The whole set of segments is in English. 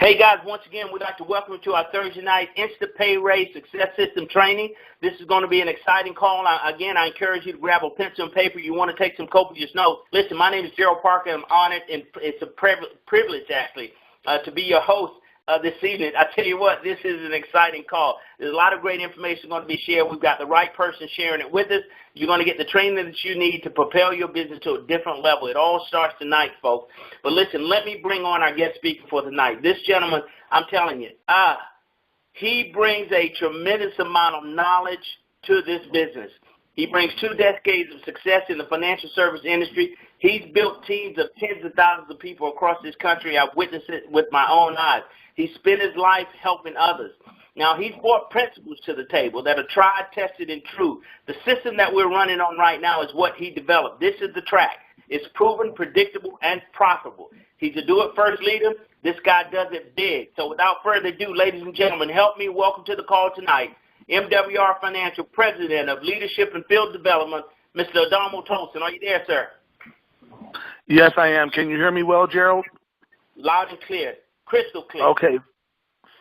Hey guys, once again, we'd like to welcome you to our Thursday night Instant Pay Raise Success System training. This is going to be an exciting call. I encourage you to grab a pencil and paper. You want to take some copious notes. Listen, my name is Gerald Parker. I'm honored, and it's a privilege, actually, to be your host this evening. I tell you what, this is an exciting call. There's a lot of great information going to be shared. We've got the right person sharing it with us. You're going to get the training that you need to propel your business to a different level. It all starts tonight, folks. But listen, let me bring on our guest speaker for tonight. This gentleman, I'm telling you, he brings a tremendous amount of knowledge to this business. He brings 2 decades of success in the financial service industry. He's built teams of tens of thousands of people across this country. I've witnessed it with my own eyes. He spent his life helping others. Now, he's brought principles to the table that are tried, tested, and true. The system that we're running on right now is what he developed. This is the track. It's proven, predictable, and profitable. He's a do-it-first leader. This guy does it big. So without further ado, ladies and gentlemen, help me welcome to the call tonight MWR Financial President of Leadership and Field Development, Mr. Adamo Tolson. Are you there, sir? Yes, I am. Can you hear me well, Gerald? Loud and clear. Crystal clear. Okay.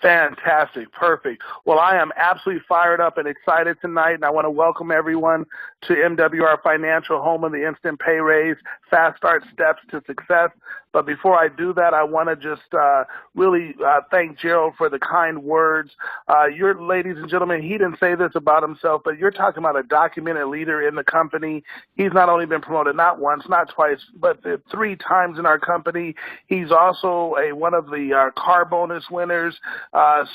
Fantastic. Perfect. Well, I am absolutely fired up and excited tonight, and I want to welcome everyone to MWR Financial, home of the Instant Pay Raise, Fast Start Steps to Success. But before I do that, I want to just really thank Gerald for the kind words. Ladies and gentlemen, he didn't say this about himself, but you're talking about a documented leader in the company. He's not only been promoted not once, not twice, but 3 times in our company. He's also one of the car bonus winners.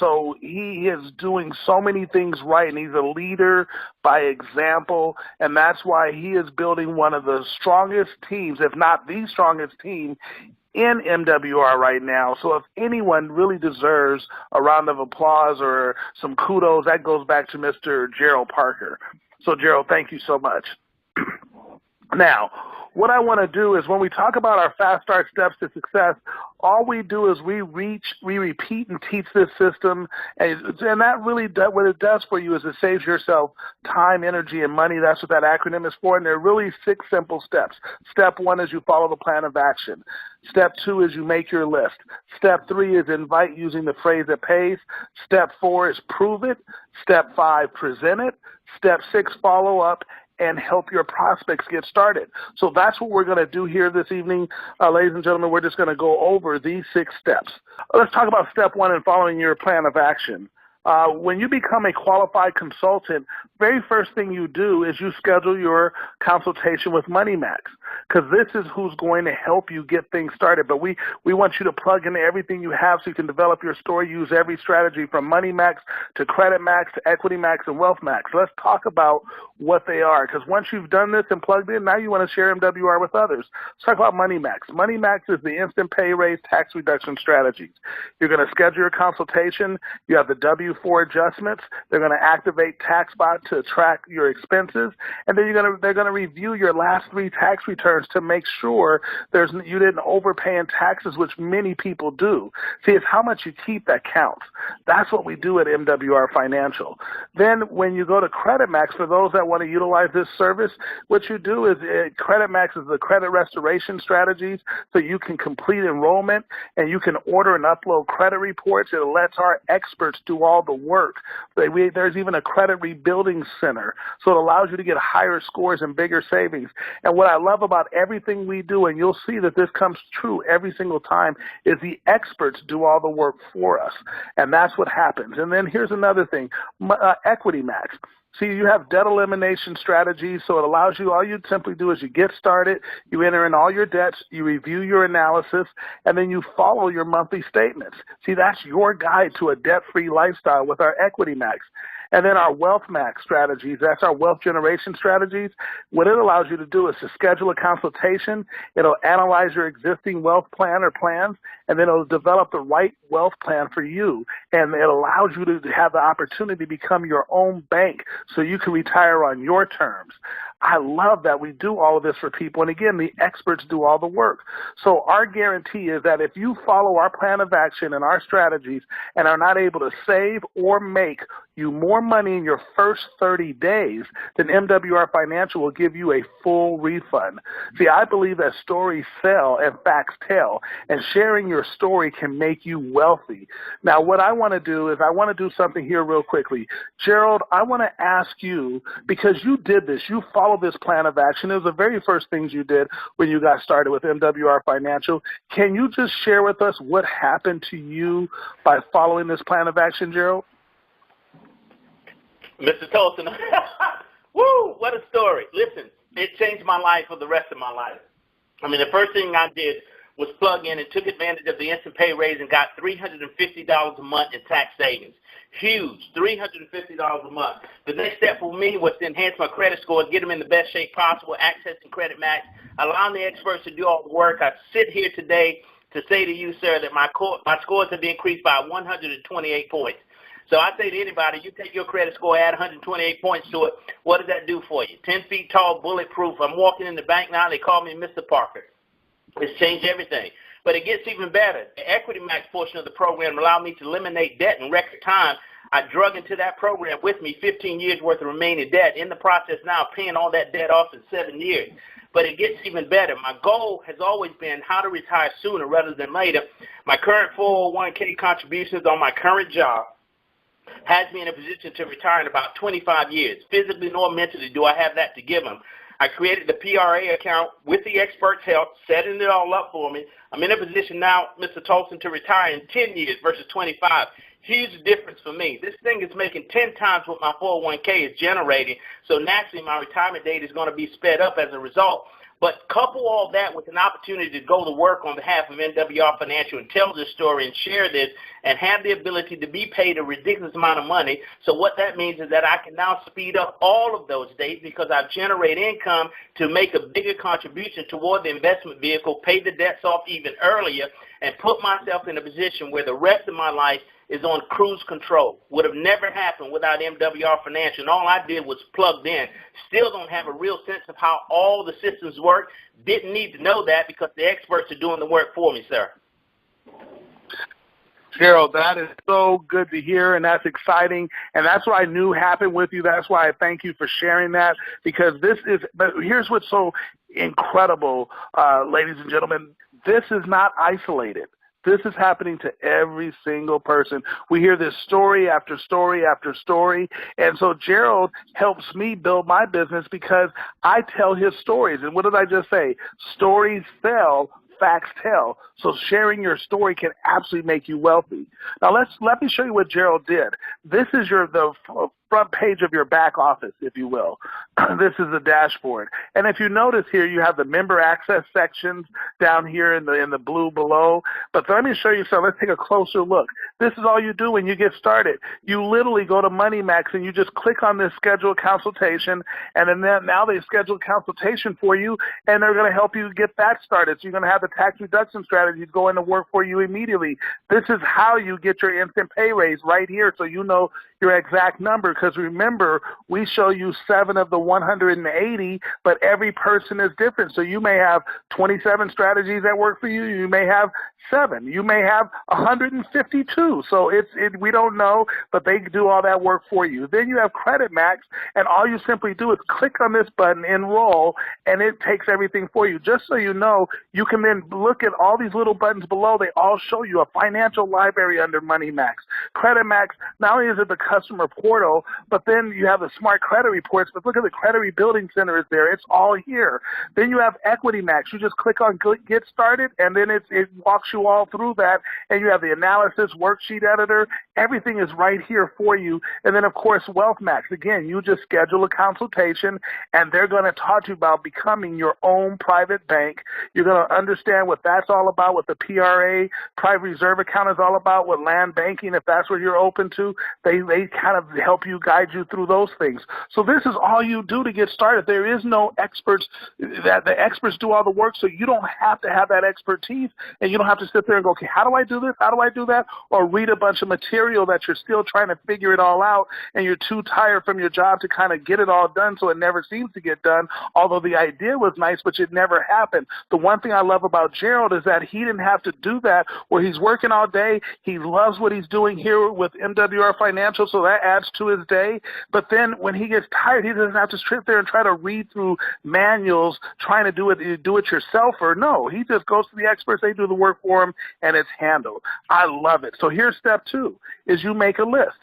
So he is doing so many things right, and he's a leader by example, and that's why he is building one of the strongest teams, if not the strongest team, in MWR right now. So if anyone really deserves a round of applause or some kudos, that goes back to Mr. Gerald Parker. So, Gerald, thank you so much. Now, what I want to do is when we talk about our Fast Start Steps to Success, all we do is we repeat and teach this system, and that really, what it does for you is it saves yourself time, energy, and money. That's what that acronym is for, and there are really 6 simple steps. Step 1 is you follow the plan of action. Step 2 is you make your list. Step 3 is invite using the phrase that pays. Step 4 is prove it. Step 5, present it. Step 6, follow up and help your prospects get started. So that's what we're going to do here this evening. Ladies and gentlemen, we're just going to go over these 6 steps. Let's talk about step 1 in following your plan of action. When you become a qualified consultant, very first thing you do is you schedule your consultation with MoneyMax, because this is who's going to help you get things started. But we want you to plug in everything you have so you can develop your story, use every strategy from MoneyMax to CreditMax to EquityMax and WealthMax. Let's talk about what they are, because once you've done this and plugged in, now you want to share MWR with others. Let's talk about MoneyMax. MoneyMax is the instant pay raise tax reduction strategies. You're going to schedule your consultation. You have the W-4 adjustments. They're going to activate TaxBot to track your expenses, and then they're going to review your last 3 tax returns to make sure you didn't overpay in taxes, which many people do. See, it's how much you keep that counts. That's what we do at MWR Financial. Then when you go to CreditMax, for those that want to utilize this service, what you do is CreditMax is the credit restoration strategies, so you can complete enrollment and you can order and upload credit reports. It lets our experts do all the work. There's even a credit rebuilding center, so it allows you to get higher scores and bigger savings. And what I love about everything we do, and you'll see that this comes true every single time, is the experts do all the work for us, and that's what happens. And then here's another thing, EquityMax. See, you have debt elimination strategies, so it allows you, all you simply do is you get started, you enter in all your debts, you review your analysis, and then you follow your monthly statements. See, that's your guide to a debt-free lifestyle with our EquityMax. And then our WealthMax strategies, that's our wealth generation strategies. What it allows you to do is to schedule a consultation. It'll analyze your existing wealth plan or plans, and then it'll develop the right wealth plan for you. And it allows you to have the opportunity to become your own bank so you can retire on your terms. I love that we do all of this for people. And again, the experts do all the work. So our guarantee is that if you follow our plan of action and our strategies and are not able to save or make you more money in your first 30 days, then MWR Financial will give you a full refund. See, I believe that stories sell and facts tell, and sharing your story can make you wealthy. Now, what I want to do is I want to do something here real quickly. Gerald, I want to ask you, because you did this, you followed this plan of action. It was the very first things you did when you got started with MWR Financial. Can you just share with us what happened to you by following this plan of action, Gerald? Mr. Tolson, woo, what a story. Listen, it changed my life for the rest of my life. I mean, the first thing I did was plug in and took advantage of the instant pay raise and got $350 a month in tax savings. Huge, $350 a month. The next step for me was to enhance my credit score, get them in the best shape possible, accessing Credit Max, allowing the experts to do all the work. I sit here today to say to you, sir, that my scores have been increased by 128 points. So I say to anybody, you take your credit score, add 128 points to it, what does that do for you? 10 feet tall, bulletproof. I'm walking in the bank now, they call me Mr. Parker. It's changed everything. But it gets even better. The Equity Max portion of the program allowed me to eliminate debt in record time. I drug into that program with me 15 years worth of remaining debt. In the process now, paying all that debt off in 7 years. But it gets even better. My goal has always been how to retire sooner rather than later. My current 401k contributions on my current job has me in a position to retire in about 25 years. Physically nor mentally do I have that to give them. I created the PRA account with the experts' help, setting it all up for me. I'm in a position now, Mr. Tolson, to retire in 10 years versus 25. Huge difference for me. This thing is making 10 times what my 401k is generating, so naturally my retirement date is going to be sped up as a result. But couple all that with an opportunity to go to work on behalf of MWR Financial and tell this story and share this and have the ability to be paid a ridiculous amount of money. So what that means is that I can now speed up all of those dates because I generate income to make a bigger contribution toward the investment vehicle, pay the debts off even earlier, and put myself in a position where the rest of my life is on cruise control. Would have never happened without MWR Financial, and all I did was plugged in. Still don't have a real sense of how all the systems work. Didn't need to know that because the experts are doing the work for me, sir. Gerald, that is so good to hear, and that's exciting, and that's what I knew happened with you. That's why I thank you for sharing that, because this is, but here's what's so incredible, ladies and gentlemen, this is not isolated. This is happening to every single person. We hear this story after story after story. And so Gerald helps me build my business because I tell his stories. And what did I just say? Stories sell, facts tell. So sharing your story can absolutely make you wealthy. Now let me show you what Gerald did. This is the front page of your back office, if you will. This is the dashboard. And if you notice here, you have the member access sections down here in the blue below. But let me show you something. Let's take a closer look. This is all you do when you get started. You literally go to Money Max and you just click on this schedule consultation, and then now they schedule a consultation for you, and they're going to help you get that started. So you're going to have the tax reduction strategies go into work for you immediately. This is how you get your instant pay raise right here, so you know your exact number. Because remember, we show you 7 of the 180, but every person is different. So you may have 27 strategies that work for you. You may have 7. You may have 152. So we don't know, but they do all that work for you. Then you have Credit Max, and all you simply do is click on this button, enroll, and it takes everything for you. Just so you know, you can then look at all these little buttons below. They all show you a financial library under Money Max. Credit Max, not only is it the customer portal, but then you have the smart credit reports, but look at the credit rebuilding center is there. It's all here. Then you have Equity Max. You just click on Get Started, and then it walks you all through that, and you have the analysis, worksheet editor. Everything is right here for you. And then, of course, Wealth Max. Again, you just schedule a consultation, and they're going to talk to you about becoming your own private bank. You're going to understand what that's all about, what the PRA, private reserve account, is all about, what land banking, if that's what you're open to. They kind of help you, guide you through those things. So this is all you do to get started. There is no experts. That the experts do all the work, so you don't have to have that expertise, and you don't have to sit there and go, okay, how do I do this? How do I do that? Or read a bunch of material that you're still trying to figure it all out, and you're too tired from your job to kind of get it all done, so it never seems to get done, although the idea was nice, but it never happened. The one thing I love about Gerald is that he didn't have to do that, where he's working all day. He loves what he's doing here with MWR Financial, so that adds to his day. But then when he gets tired, he doesn't have to sit there and try to read through manuals trying to do it yourself, or no. He just goes to the experts, they do the work for him, and it's handled. I love it. So here's step 2, is you make a list.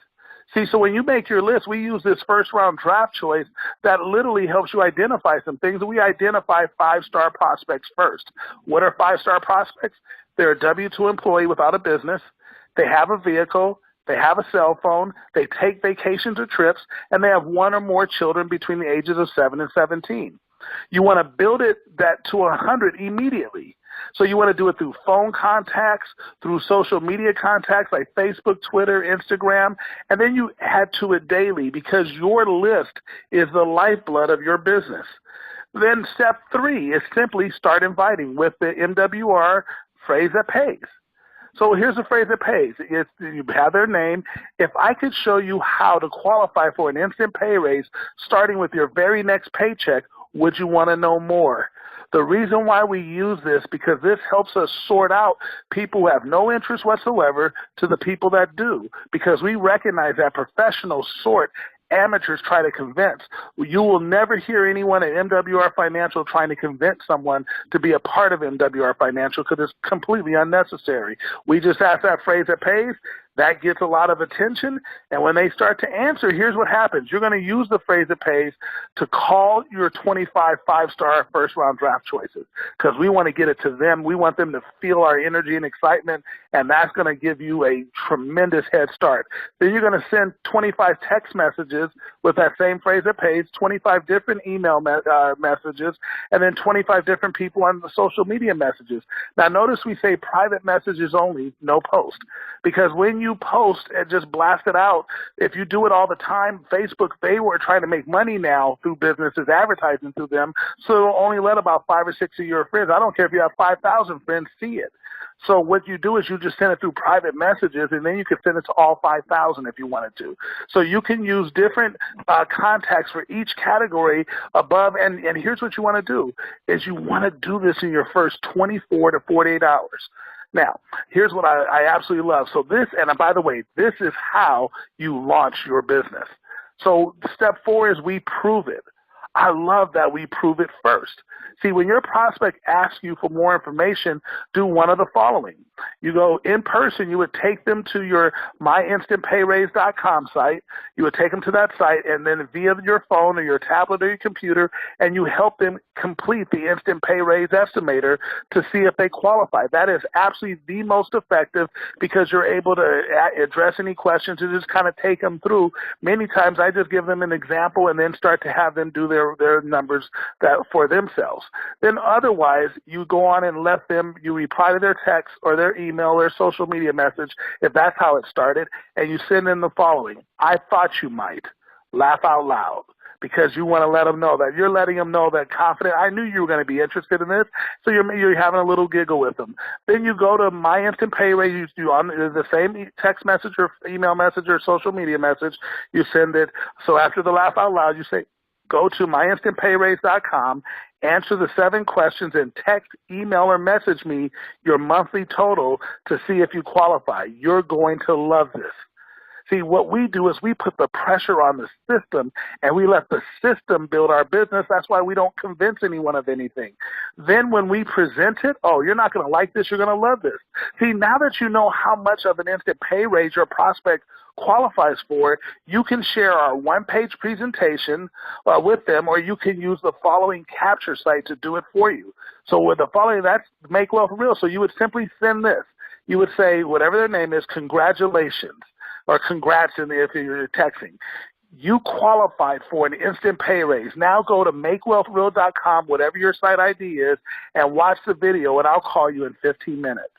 See, so when you make your list, we use this first round draft choice that literally helps you identify some things. We identify 5-star prospects first. What are 5-star prospects? They're a W-2 employee without a business. They have a vehicle. They have a cell phone. They take vacations or trips, and they have 1 or more children between the ages of 7 and 17. You want to build that to 100 immediately. So you want to do it through phone contacts, through social media contacts like Facebook, Twitter, Instagram, and then you add to it daily, because your list is the lifeblood of your business. Then step 3 is simply start inviting with the MWR phrase that pays. So here's the phrase that pays. You have their name. If I could show you how to qualify for an instant pay raise starting with your very next paycheck, would you want to know more? The reason why we use this, because this helps us sort out people who have no interest whatsoever to the people that do, because we recognize that professionals sort, amateurs try to convince. You will never hear anyone at MWR Financial trying to convince someone to be a part of MWR Financial, because it's completely unnecessary. We just ask that phrase that pays. That gets a lot of attention, and when they start to answer, here's what happens. You're going to use the phrase that pays to call your 25 5-star first-round draft choices, because we want to get it to them. We want them to feel our energy and excitement, and that's going to give you a tremendous head start. Then you're going to send 25 text messages with that same phrase that pays, 25 different email messages, and then 25 different people on the social media messages. Now, notice we say private messages only, no post, because when you post and just blast it out, if you do it all the time, Facebook, they were trying to make money now through businesses advertising through them, so they'll only let about 5 or 6 of your friends. I don't care if you have 5,000 friends see it. So what you do is you just send it through private messages, and then you can send it to all 5,000 if you wanted to. So you can use different contacts for each category above, and here's what you want to do, is you want to do this in your first 24 to 48 hours. Now, here's what I absolutely love. So this, and by the way, this is how you launch your business. So step 4 is we prove it. I love that we prove it first. See, when your prospect asks you for more information, do one of the following. You go in person, you would take them to your myinstantpayraise.com site. You would take them to that site, and then via your phone or your tablet or your computer, and you help them complete the Instant Pay Raise Estimator to see if they qualify. That is absolutely the most effective, because you're able to address any questions and just kind of take them through. Many times I just give them an example and then start to have them do their numbers that for themselves. Then otherwise, you go on and let them, you reply to their text or their email or social media message, if that's how it started, and you send in the following. I thought you might. Laugh out loud. Because you want to let them know that you're letting them know that confident. I knew you were going to be interested in this, so you're having a little giggle with them. Then you go to My Instant Pay Raise. You on the same text message or email message or social media message. You send it. So after the laugh out loud, you say, go to myinstantpayraise.com, answer the 7 questions, and text, email, or message me your monthly total to see if you qualify. You're going to love this. See, what we do is we put the pressure on the system, and we let the system build our business. That's why we don't convince anyone of anything. Then when we present it, oh, you're not going to like this, you're going to love this. See, now that you know how much of an instant pay raise your prospect qualifies for, you can share our one-page presentation with them, or you can use the following capture site to do it for you. So with the following, that's Make Wealth Real. So you would simply send this. You would say, whatever their name is, congratulations, or congrats if you're texting. You qualified for an instant pay raise. Now go to makewealthreal.com, whatever your site ID is, and watch the video, and I'll call you in 15 minutes.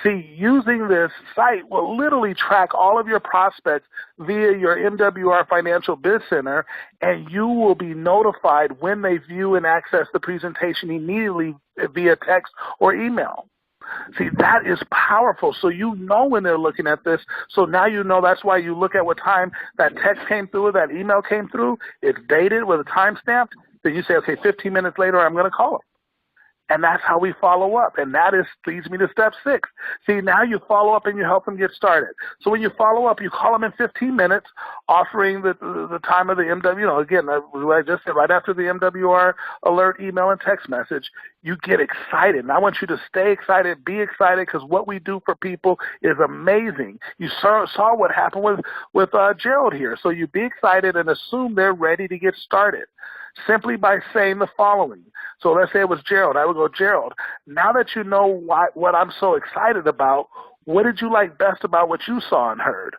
See, using this site will literally track all of your prospects via your MWR Financial Biz Center, and you will be notified when they view and access the presentation immediately via text or email. See, that is powerful. So you know when they're looking at this. So now you know that's why you look at what time that text came through, or that email came through. It's dated with a timestamp. Then you say, okay, 15 minutes later, I'm going to call them. And that's how we follow up. And that leads me to step 6. See, now you follow up and you help them get started. So when you follow up, you call them in 15 minutes, offering the time of the MW. Again, what I just said, right after the MWR alert, email, and text message, you get excited. And I want you to stay excited, be excited, because what we do for people is amazing. You saw what happened with Gerald here. So you be excited and assume they're ready to get started, simply by saying the following. So let's say it was Gerald. I would go, Gerald, now that you know what I'm so excited about, what did you like best about what you saw and heard?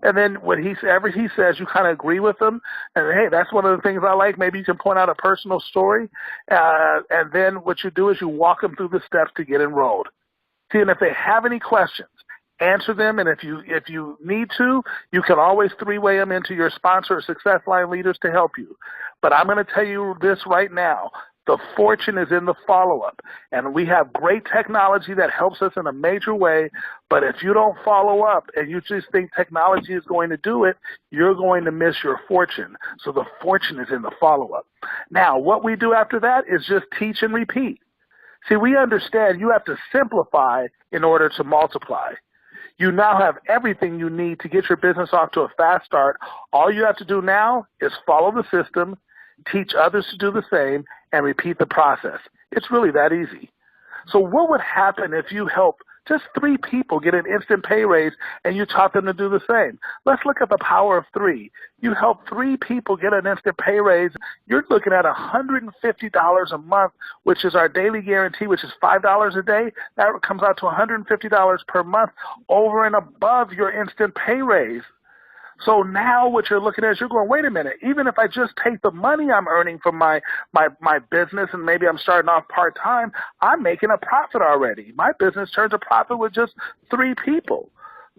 And then whatever he says, you kind of agree with him. And, hey, that's one of the things I like. Maybe you can point out a personal story. And then what you do is you walk them through the steps to get enrolled. See, and if they have any questions, answer them, and if you need to, you can always three-way them into your sponsor or success line leaders to help you. But I'm going to tell you this right now. The fortune is in the follow-up, and we have great technology that helps us in a major way, but if you don't follow up and you just think technology is going to do it, you're going to miss your fortune. So the fortune is in the follow-up. Now, what we do after that is just teach and repeat. See, we understand you have to simplify in order to multiply. You now have everything you need to get your business off to a fast start. All you have to do now is follow the system, teach others to do the same, and repeat the process. It's really that easy. So what would happen if you help just 3 people get an instant pay raise and you taught them to do the same? Let's look at the power of 3. You help 3 people get an instant pay raise. You're looking at $150 a month, which is our daily guarantee, which is $5 a day. That comes out to $150 per month over and above your instant pay raise. So now what you're looking at is you're going, wait a minute, even if I just take the money I'm earning from my business and maybe I'm starting off part-time, I'm making a profit already. My business turns a profit with just 3 people.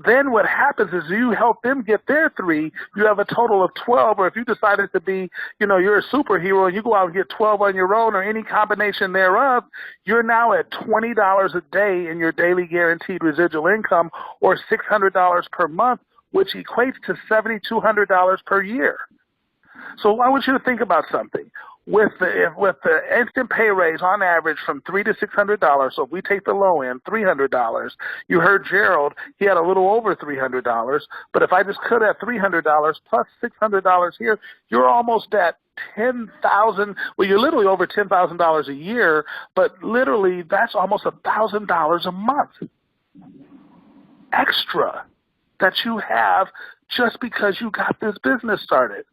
Then what happens is you help them get their 3, you have a total of 12, or if you decided to be, you're a superhero and you go out and get 12 on your own or any combination thereof, you're now at $20 a day in your daily guaranteed residual income, or $600 per month, which equates to $7,200 per year. So I want you to think about something. With the instant pay raise on average from $300 to $600, so if we take the low end, $300, you heard Gerald, he had a little over $300, but if I just cut at $300 plus $600 here, you're almost at $10,000. Well, you're literally over $10,000 a year, but literally that's almost $1,000 a month extra that you have just because you got this business started.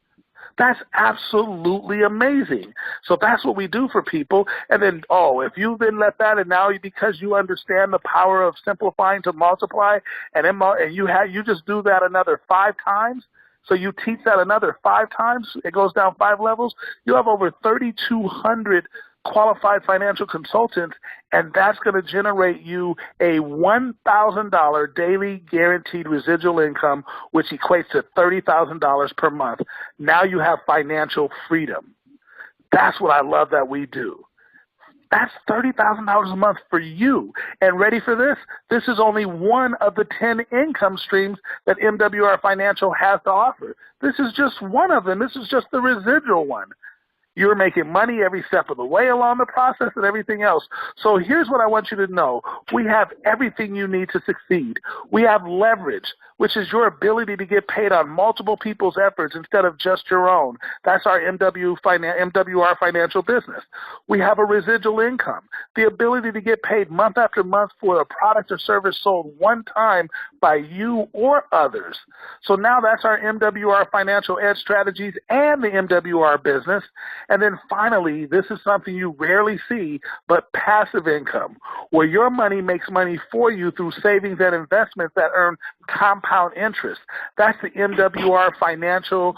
That's absolutely amazing. So that's what we do for people. And then, if you then let that, and now because you understand the power of simplifying to multiply, and you just do that another 5 times, so you teach that another 5 times, it goes down 5 levels, you have over 3,200 qualified financial consultants, and that's going to generate you a $1,000 daily guaranteed residual income, which equates to $30,000 per month. Now you have financial freedom. That's what I love that we do. That's $30,000 a month for you. And ready for this? This is only one of the 10 income streams that MWR Financial has to offer. This is just one of them. This is just the residual one. You're making money every step of the way along the process and everything else. So here's what I want you to know. We have everything you need to succeed. We have leverage, which is your ability to get paid on multiple people's efforts instead of just your own. That's our MWR Financial business. We have a residual income, the ability to get paid month after month for a product or service sold one time by you or others. So now that's our MWR Financial Edge strategies and the MWR business. And then finally, this is something you rarely see, but passive income, where your money makes money for you through savings and investments that earn compound interest. That's the MWR Financial's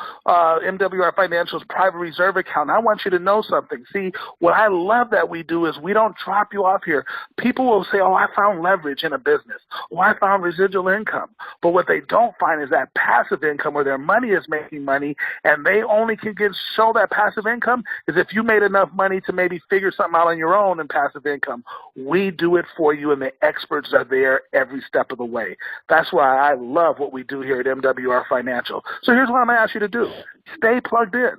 private reserve account. And I want you to know something. See, what I love that we do is we don't drop you off here. People will say, I found leverage in a business. I found residual income. But what they don't find is that passive income where their money is making money, and they only can show that passive income is if you made enough money to maybe figure something out on your own in passive income. We do it for you, and the experts are there every step of the way. That's why I love what we do here at MWR Financial. So here's what I'm going to ask you to do. Stay plugged in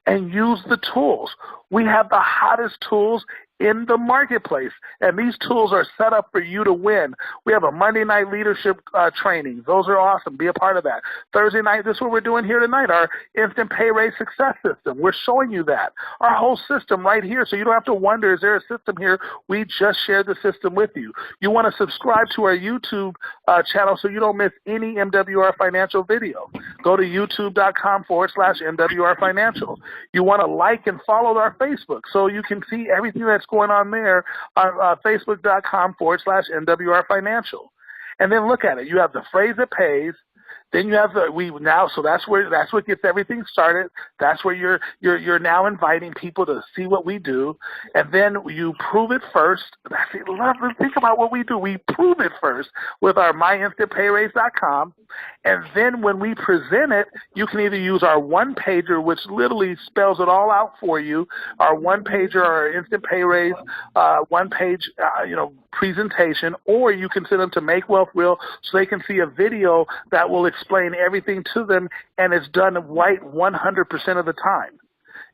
and use the tools. We have the hottest tools in the marketplace, and these tools are set up for you to win. We have a Monday night leadership training. Those are awesome. Be a part of that. Thursday night, this is what we're doing here tonight, our instant pay raise success system. We're showing you that. Our whole system right here, so you don't have to wonder, is there a system here? We just shared the system with you. You want to subscribe to our YouTube channel so you don't miss any MWR Financial video. Go to youtube.com/MWR Financial. You want to like and follow our Facebook so you can see everything that's going on there on facebook.com/MWR Financial. And then look at it. You have the phrase that pays. Then you have so that's what gets everything started. That's where you're now inviting people to see what we do, and then you prove it first. Think about what we do. We prove it first with our myinstantpayraise.com, and then when we present it, you can either use our one pager, which literally spells it all out for you. Our one pager, our instant pay raise, one page, presentation, or you can send them to Make Wealth Real so they can see a video that will explain everything to them, and it's done right 100% of the time.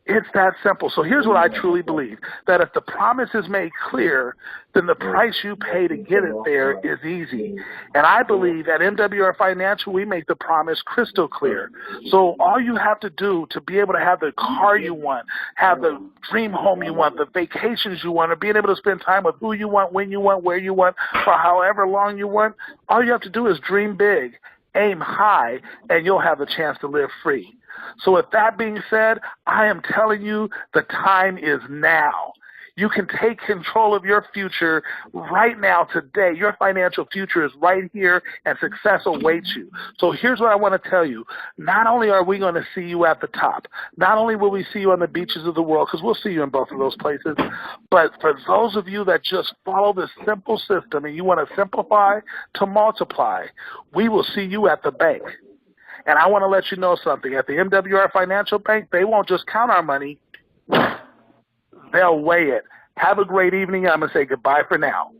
It's that simple. So here's what I truly believe, that if the promise is made clear, then the price you pay to get it there is easy. And I believe at MWR Financial, we make the promise crystal clear. So all you have to do to be able to have the car you want, have the dream home you want, the vacations you want, or being able to spend time with who you want, when you want, where you want, for however long you want, all you have to do is dream big, aim high, and you'll have a chance to live free. So with that being said, I am telling you the time is now. You can take control of your future right now, today. Your financial future is right here, and success awaits you. So here's what I want to tell you. Not only are we going to see you at the top, not only will we see you on the beaches of the world, because we'll see you in both of those places, but for those of you that just follow this simple system and you want to simplify to multiply, we will see you at the bank. And I want to let you know something. At the MWR Financial Bank, they won't just count our money. They'll weigh it. Have a great evening. I'm going to say goodbye for now.